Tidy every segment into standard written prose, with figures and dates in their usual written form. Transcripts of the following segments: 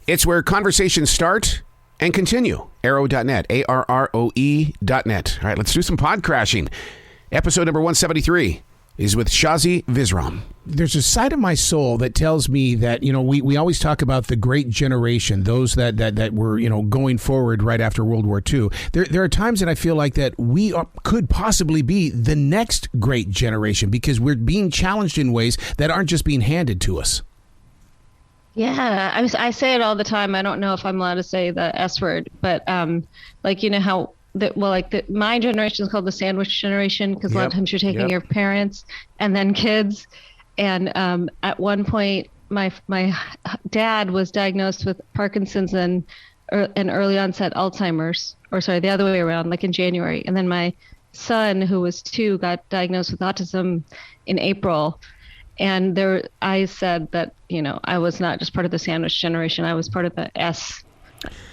It's where conversations start and continue. Arrow.net, ARROE.net. All right, let's do some pod crashing. Episode number 173 is with Shazi Visram. There's a side of my soul that tells me that, we always talk about the great generation, those that were, going forward right after World War II. There are times that I feel like that we could possibly be the next great generation because we're being challenged in ways that aren't just being handed to us. Yeah, I say it all the time. I don't know if I'm allowed to say the S word, but how my generation is called the sandwich generation because a lot of times you're taking your parents and then kids. And at one point, my dad was diagnosed with Parkinson's and early onset Alzheimer's, the other way around, like in January. And then my son, who was 2, got diagnosed with autism in April. And I said that, I was not just part of the sandwich generation. I was part of the S.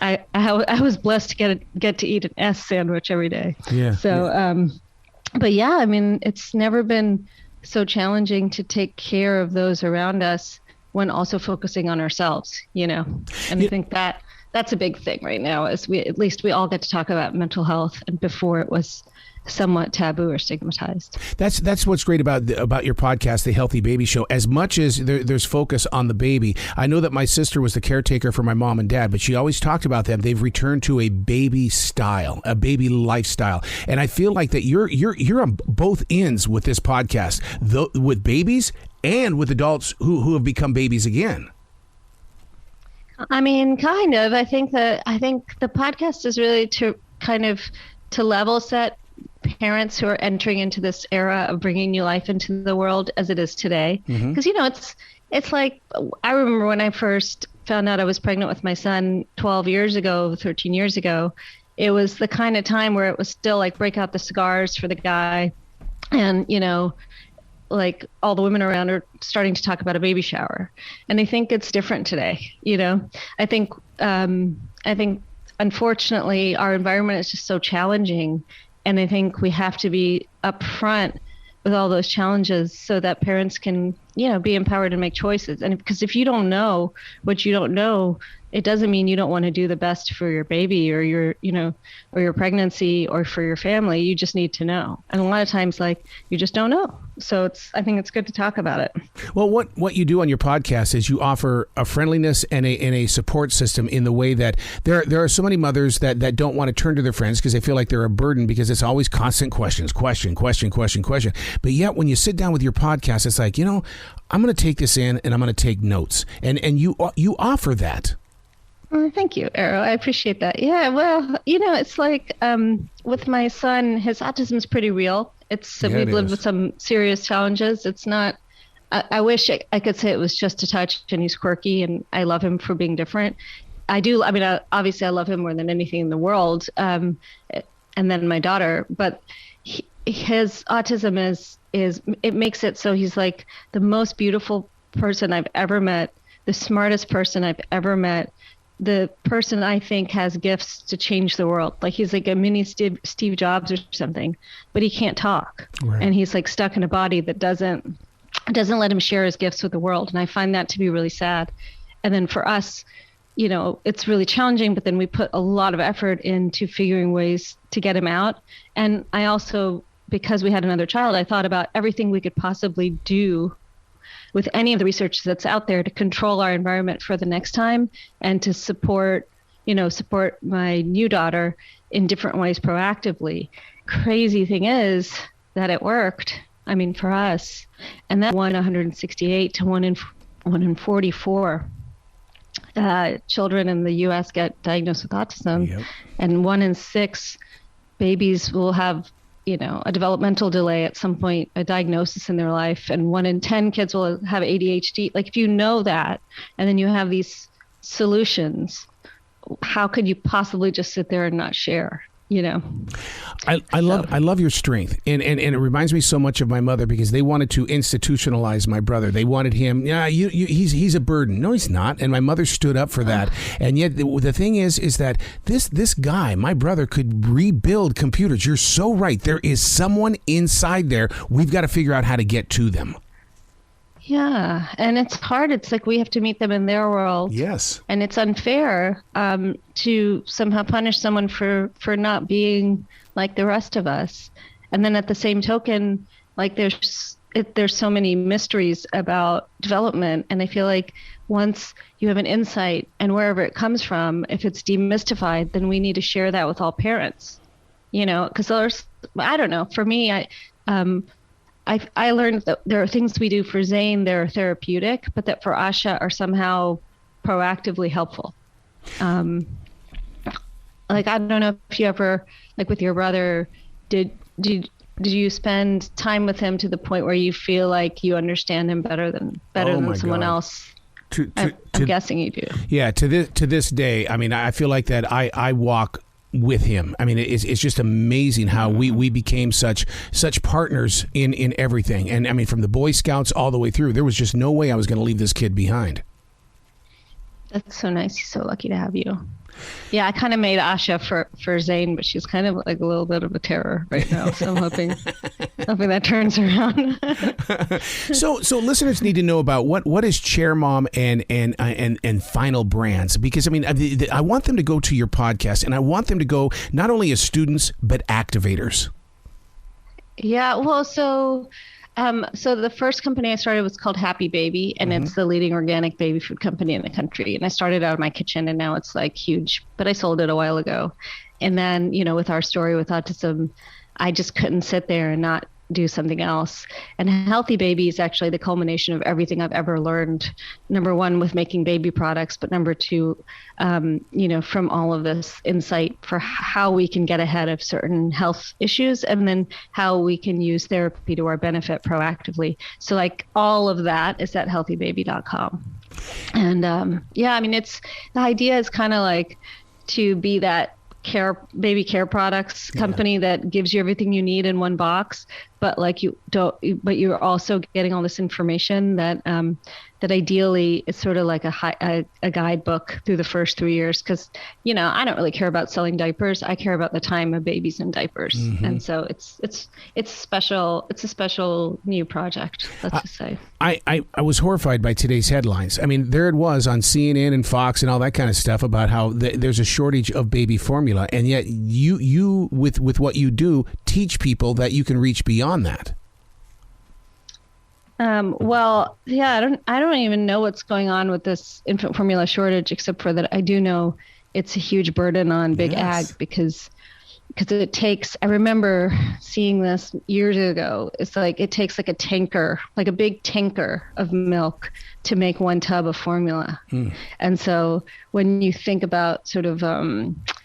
I was blessed to get to eat an S sandwich every day. Yeah. So, but yeah, it's never been so challenging to take care of those around us when also focusing on ourselves, And I think that's a big thing right now is at least we all get to talk about mental health, and before it was somewhat taboo or stigmatized. That's what's great about your podcast, The Healthy Baby Show. As much as there's focus on the baby, I know that my sister was the caretaker for my mom and dad, but she always talked about them. They've returned to a baby style, a baby lifestyle, and I feel like that you're on both ends with this podcast, with babies and with adults who have become babies again. Kind of. I think the podcast is really to kind of to level set parents who are entering into this era of bringing new life into the world as it is today. Because, it's like, I remember when I first found out I was pregnant with my son 13 years ago, it was the kind of time where it was still like break out the cigars for the guy. And, like all the women around are starting to talk about a baby shower. And I think it's different today. I think unfortunately our environment is just so challenging. And I think we have to be upfront with all those challenges so that parents can, be empowered and make choices. And because if you don't know what you don't know, it doesn't mean you don't want to do the best for your baby or your, or your pregnancy or for your family. You just need to know. And a lot of times, you just don't know. So I think it's good to talk about it. Well, what you do on your podcast is you offer a friendliness and a support system in the way that there are so many mothers that don't want to turn to their friends because they feel like they're a burden because it's always constant questions, question. But yet when you sit down with your podcast, it's like, I'm going to take this in and I'm going to take notes. And you offer that. Thank you, Arrow. I appreciate that. Yeah, well, it's like with my son, his autism is pretty real. We've lived with some serious challenges. It's not, I wish I could say it was just a touch and he's quirky and I love him for being different. I do. Obviously I love him more than anything in the world. And then my daughter, but his autism it makes it so he's like the most beautiful person I've ever met, the smartest person I've ever met, the person I think has gifts to change the world. Like he's like a mini Steve Jobs or something, but he can't talk. Right. And he's like stuck in a body that doesn't let him share his gifts with the world. And I find that to be really sad. And then for us, it's really challenging, but then we put a lot of effort into figuring ways to get him out. And I also, because we had another child, I thought about everything we could possibly do with any of the research that's out there to control our environment for the next time and to support my new daughter in different ways proactively. Crazy thing is that it worked. For us, and that 168 to 1 in 44 children in the U.S. get diagnosed with autism, and 1 in 6 babies will have a developmental delay at some point, a diagnosis in their life, and 1 in 10 kids will have ADHD. Like if you know that, and then you have these solutions, how could you possibly just sit there and not share? I love your strength, and it reminds me so much of my mother because they wanted to institutionalize my brother. They wanted him. He's a burden. No, he's not. And my mother stood up for that. And yet the thing is that this guy, my brother, could rebuild computers. You're so right. There is someone inside there. We've got to figure out how to get to them. Yeah. And it's hard. It's like we have to meet them in their world. Yes. And it's unfair to somehow punish someone for not being like the rest of us. And then at the same token, like there's so many mysteries about development. And I feel like once you have an insight and wherever it comes from, if it's demystified, then we need to share that with all parents, because I don't know, for me, I learned that there are things we do for Zane that are therapeutic, but that for Asha are somehow proactively helpful. Like, I don't know if you ever, like with your brother, did you spend time with him to the point where you feel like you understand him better than someone else? I'm guessing you do. Yeah, to this day, I mean, I feel like that I walk with him. I mean, it's just amazing how we became such partners in everything. And I mean, from the Boy Scouts all the way through, there was just no way I was going to leave this kid behind. That's so nice. He's so lucky to have you. Yeah, I kind of made Asha for Zane, but she's kind of like a little bit of a terror right now. So I'm hoping that turns around. So listeners need to know about what is Chair Mom and Final Brands, because I mean I want them to go to your podcast, and I want them to go not only as students but activators. Yeah, well, so the first company I started was called Happy Baby, and it's the leading organic baby food company in the country. And I started out of my kitchen, and now it's like huge, but I sold it a while ago. And then, with our story with autism, I just couldn't sit there and not do something else. And Healthy Baby is actually the culmination of everything I've ever learned. Number one, with making baby products, but number two, from all of this insight for how we can get ahead of certain health issues, and then how we can use therapy to our benefit proactively. So like all of that is at healthybaby.com. And I mean, the idea is kind of like to be that baby care products company that gives you everything you need in one box, but but you're also getting all this information that ideally is sort of like a guidebook through the first 3 years. Cause I don't really care about selling diapers. I care about the time of babies in diapers. And so it's special. It's a special new project, let's just say. I was horrified by today's headlines. I mean, there it was on CNN and Fox and all that kind of stuff about how there's a shortage of baby formula. And yet you with what you do, teach people that you can reach beyond that. Well, yeah, I don't even know what's going on with this infant formula shortage, except for that I do know it's a huge burden on big ag because it takes, I remember seeing this years ago. It's like, it takes like a big tanker of milk to make one tub of formula. And so when you think about sort of,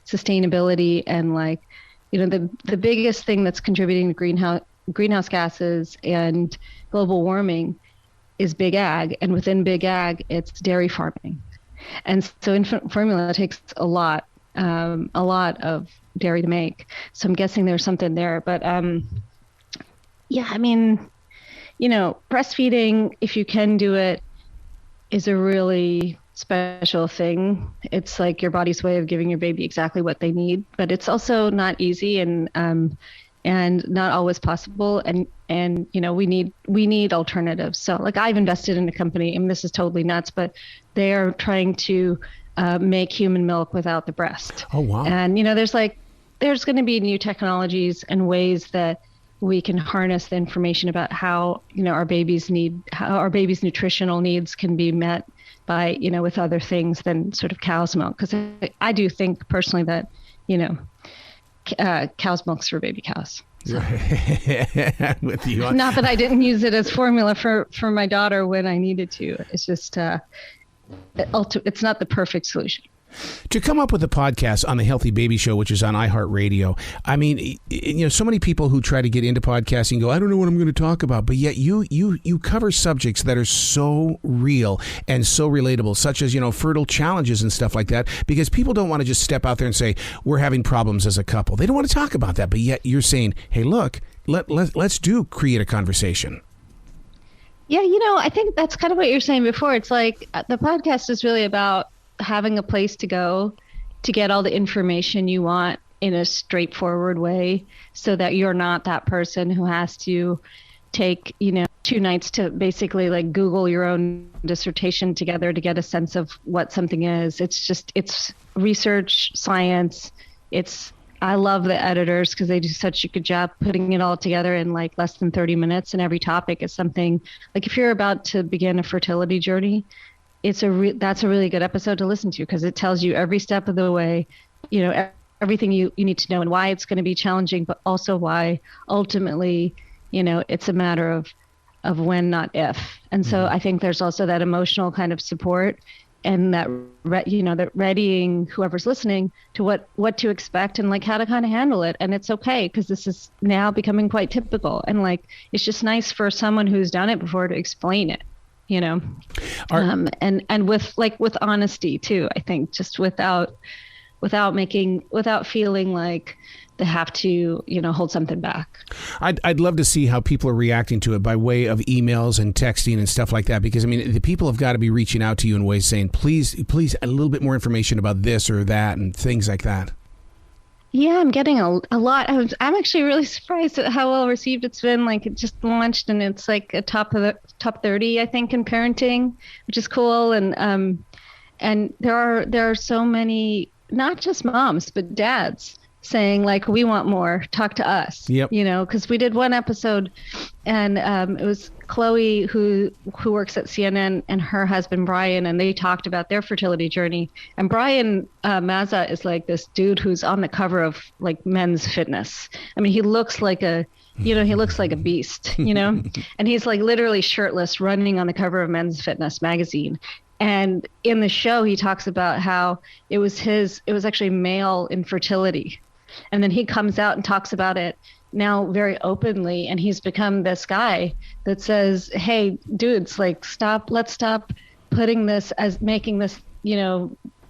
sustainability and like, the biggest thing that's contributing to greenhouse gases and global warming is big ag, and within big ag, it's dairy farming. And so infant formula takes a lot of dairy to make. So I'm guessing there's something there. But I mean, breastfeeding, if you can do it, is a really special thing. It's like your body's way of giving your baby exactly what they need, but it's also not easy and not always possible. And we need alternatives. So like I've invested in a company, and this is totally nuts, but they are trying to make human milk without the breast. Oh, wow. And, there's going to be new technologies and ways that we can harness the information about how, our baby's nutritional needs can be met by, with other things than sort of cow's milk. Because I do think personally that, cow's milk's for baby cows. So. With you. Not that I didn't use it as formula for my daughter when I needed to. It's just, it's not the perfect solution. To come up with a podcast on the Healthy Baby Show, which is on iHeartRadio, I mean, so many people who try to get into podcasting go, I don't know what I'm going to talk about, but yet you cover subjects that are so real and so relatable, such as, fertile challenges and stuff like that, because people don't want to just step out there and say, we're having problems as a couple. They don't want to talk about that, but yet you're saying, hey, look, let's create a conversation. Yeah, I think that's kind of what you're saying before. It's like the podcast is really about having a place to go to get all the information you want in a straightforward way, so that you're not that person who has to take, 2 nights to basically like Google your own dissertation together to get a sense of what something is. It's research, science. I love the editors because they do such a good job putting it all together in like less than 30 minutes. And every topic is something like, if you're about to begin a fertility journey, that's a really good episode to listen to, because it tells you every step of the way, everything you need to know, and why it's going to be challenging, but also why ultimately, it's a matter of when, not if. And so I think there's also that emotional kind of support, and that, that readying whoever's listening to what to expect and like how to kind of handle it. And it's okay, because this is now becoming quite typical. And like, it's just nice for someone who's done it before to explain it, and with honesty too, I think, just without feeling like they have to, hold something back. I'd love to see how people are reacting to it by way of emails and texting and stuff like that, because I mean, the people have got to be reaching out to you in ways saying, please, a little bit more information about this or that and things like that. Yeah, I'm getting a lot. I'm actually really surprised at how well received it's been. Like, it just launched and it's like a top 30, I think, in parenting, which is cool. And there are so many, not just moms, but dads saying like, we want more, talk to us. Yep. Because we did one episode, and it was Chloe who works at CNN and her husband Brian, and they talked about their fertility journey. And Brian Mazza is like this dude who's on the cover of like Men's Fitness. I mean, he looks like a beast, and he's like literally shirtless running on the cover of Men's Fitness magazine. And in the show, he talks about how it was actually male infertility. And then he comes out and talks about it now very openly. And he's become this guy that says, hey, dudes, like, let's stop making this,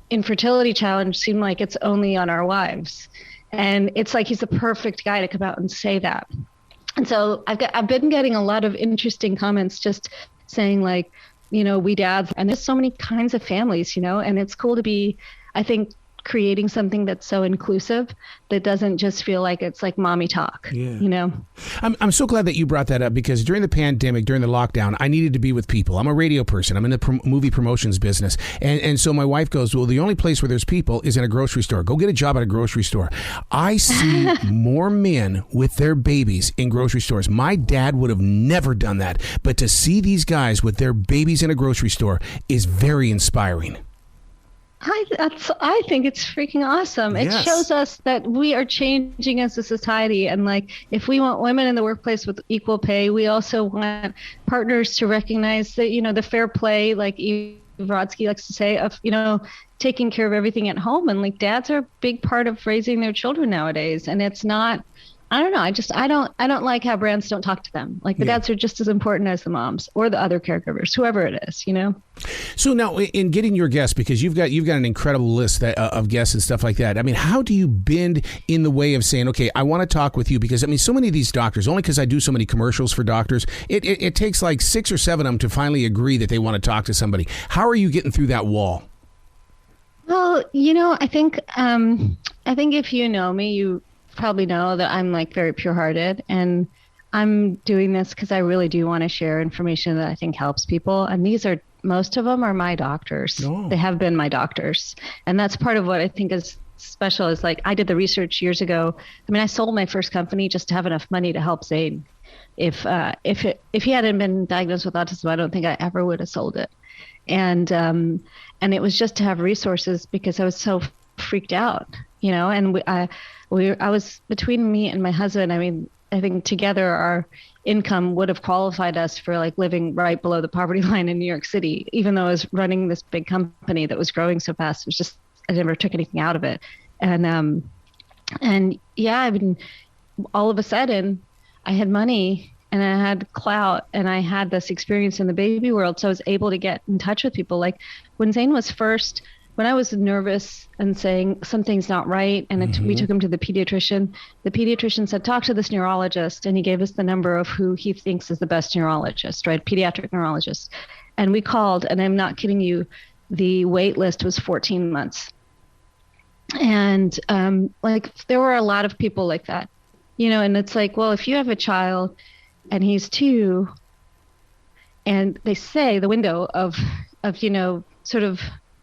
infertility challenge seem like it's only on our wives. And it's like, he's the perfect guy to come out and say that. And so I've been getting a lot of interesting comments just saying like, we dads, and there's so many kinds of families, and it's cool to be, I think, creating something that's so inclusive that doesn't just feel like it's like mommy talk. Yeah. I'm so glad that you brought that up, because during the pandemic, during the lockdown, I needed to be with people. I'm a radio person. I'm in the movie promotions business. And so my wife goes, well, the only place where there's people is in a grocery store. Go get a job at a grocery store. I see more men with their babies in grocery stores. My dad would have never done that. But to see these guys with their babies in a grocery store is very inspiring. I think it's freaking awesome. It shows us that we are changing as a society. And like, if we want women in the workplace with equal pay, we also want partners to recognize that, the fair play, like Eve Brodsky likes to say, of, taking care of everything at home. And like, dads are a big part of raising their children nowadays. And it's not, I don't know. I don't like how brands don't talk to them. Like, the dads are just as important as the moms or the other caregivers, whoever it is, So now, in getting your guests, because you've got an incredible list of guests and stuff like that. I mean, how do you bend in the way of saying, okay, I want to talk with you? Because I mean, so many of these doctors, only because I do so many commercials for doctors, it takes like 6 or 7 of them to finally agree that they want to talk to somebody. How are you getting through that wall? Well, I think if you know me, you probably know that I'm like very pure-hearted, and I'm doing this because I really do want to share information that I think helps people. And most of them are my doctors. Oh. They have been my doctors. And that's part of what I think is special, is like, I did the research years ago. I mean, I sold my first company just to have enough money to help Zane. If he hadn't been diagnosed with autism, I don't think I ever would have sold it. And it was just to have resources, because I was so freaked out, and I was, between me and my husband, I mean, I think together our income would have qualified us for like living right below the poverty line in New York City, even though I was running this big company that was growing so fast. It was just, I never took anything out of it. And yeah, I mean, all of a sudden I had money and I had clout and I had this experience in the baby world. So I was able to get in touch with people. Like when Zane was first, when I was nervous and saying something's not right, and we took him to the pediatrician said, talk to this neurologist. And he gave us the number of who he thinks is the best neurologist, right? Pediatric neurologist. And we called, and I'm not kidding you, the wait list was 14 months. And like there were a lot of people like that, and it's like, well, if you have a child, and he's 2. And they say the window of sort of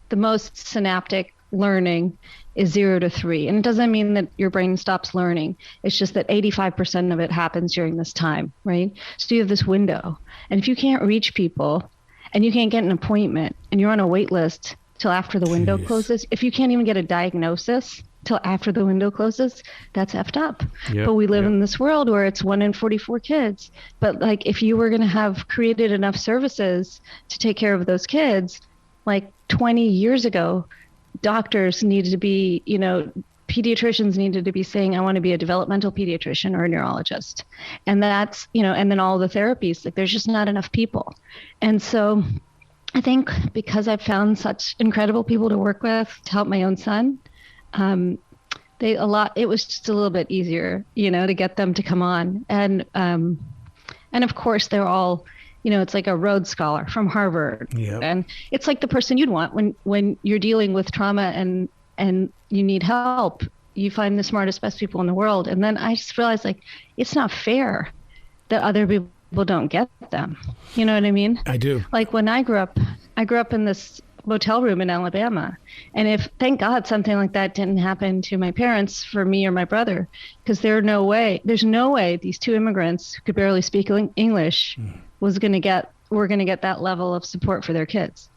the most synaptic learning is 0 to 3. And it doesn't mean that your brain stops learning. It's just that 85% of it happens during this time, right? So you have this window. And if you can't reach people and you can't get an appointment and you're on a wait list till after the window closes, if you can't even get a diagnosis till after the window closes, that's effed up. But we live in this world where it's 1 in 44 kids. But like, if you were going to have created enough services to take care of those kids, like 20 years ago, doctors needed to be, pediatricians needed to be saying, I want to be a developmental pediatrician or a neurologist. And that's, and then all the therapies, like there's just not enough people. And so I think because I've found such incredible people to work with to help my own son, it was just a little bit easier, to get them to come on. And of course they're all, it's like a Rhodes Scholar from Harvard. Yep. And it's like the person you'd want when you're dealing with trauma and you need help. You find the smartest, best people in the world. And then I just realized, like, it's not fair that other people don't get them. You know what I mean? I do. Like when I grew up in this motel room in Alabama. And thank God something like that didn't happen to my parents for me or my brother, because there's no way these 2 immigrants who could barely speak English were going to get that level of support for their kids.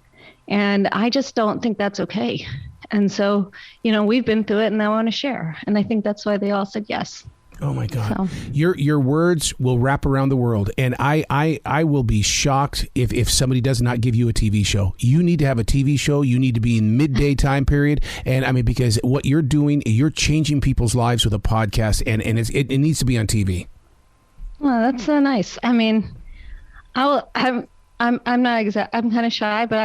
And I just don't think that's okay. And so, we've been through it and I want to share. And I think that's why they all said yes. Oh my God. So. Your words will wrap around the world. And I will be shocked if somebody does not give you a TV show. You need to have a TV show. You need to be in midday time period. And I mean, because what you're doing, you're changing people's lives with a podcast, and it needs to be on TV. Well, that's so nice. I mean, I'm not I'm kind of shy, but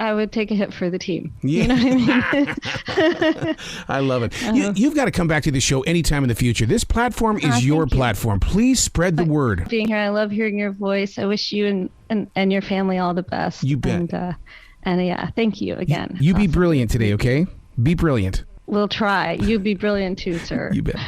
I would take a hit for the team. Yeah. You know what I mean? I love it. You've got to come back to the show anytime in the future. This platform is your platform. Please spread the word. Being here, I love hearing your voice. I wish you and your family all the best. You bet. And yeah, thank you again. You be brilliant today, okay? Be brilliant. We'll try. You be brilliant too, sir. You bet.